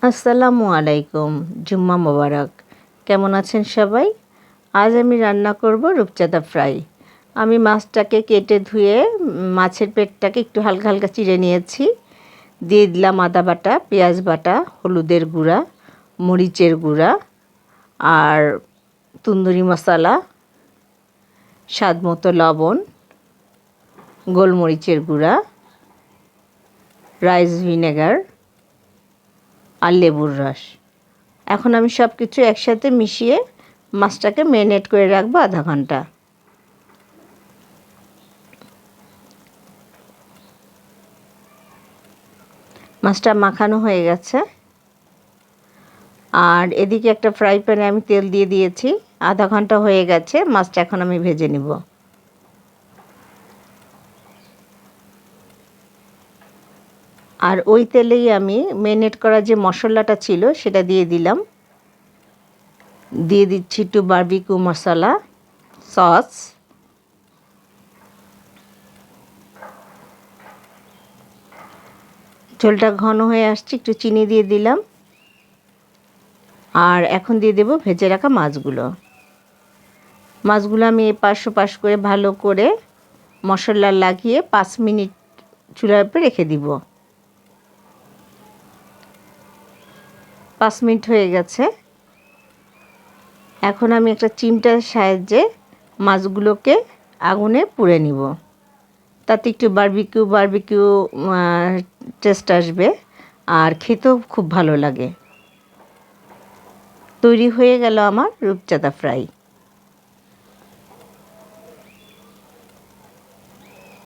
আসসালামু আলাইকুম, জুম্মা মোবারক। কেমন আছেন সবাই? আজ আমি রান্না করব রূপচাঁদা ফ্রাই। আমি মাছটাকে কেটে ধুয়ে মাছের পেটটাকে একটু হালকা হালকা চিড়ে নিয়েছি। দিয়ে দিলাম আদা বাটা, পেঁয়াজ বাটা, হলুদের গুঁড়া, মরিচের গুঁড়া আর তন্দুরি মশলা, স্বাদ মতো লবণ, গোলমরিচের গুঁড়া, রাইস ভিনেগার আর লেবুর রস। এখন আমি সব কিছু একসাথে মিশিয়ে মাছটাকে ম্যারিনেট করে রাখবো আধা ঘন্টা। মাছটা মাখানো হয়ে গেছে। আর এদিকে একটা ফ্রাই প্যানে আমি তেল দিয়ে দিয়েছি। আধা ঘন্টা হয়ে গেছে, মাছটা এখন আমি ভেজে নিব। আর ওই তেলেই আমি ম্যারিনেট করা যে মশলাটা ছিল সেটা দিয়ে দিলাম। দিয়ে দিচ্ছি একটু বারবিকিউ মশলা, সস, ঝোলটা ঘন হয়ে আসছে, একটু চিনি দিয়ে দিলাম। আর এখন দিয়ে দেব ভেজে রাখা মাছগুলো। মাছগুলো আমি এপাশ ওপাশ করে ভালো করে মশলা লাগিয়ে 5 মিনিট চুলার উপরে রেখে দিব। 5 মিনিট হয়ে গেছে। এখন আমি একটা চিমটার সাহায্যে মাছগুলোকে আগুনে পুড়ে নিব। তাতে একটু বারবিকিউ টেস্ট আসবে আর খেতেও খুব ভালো লাগে। তৈরি হয়ে গেল আমার রূপচাঁদা ফ্রাই।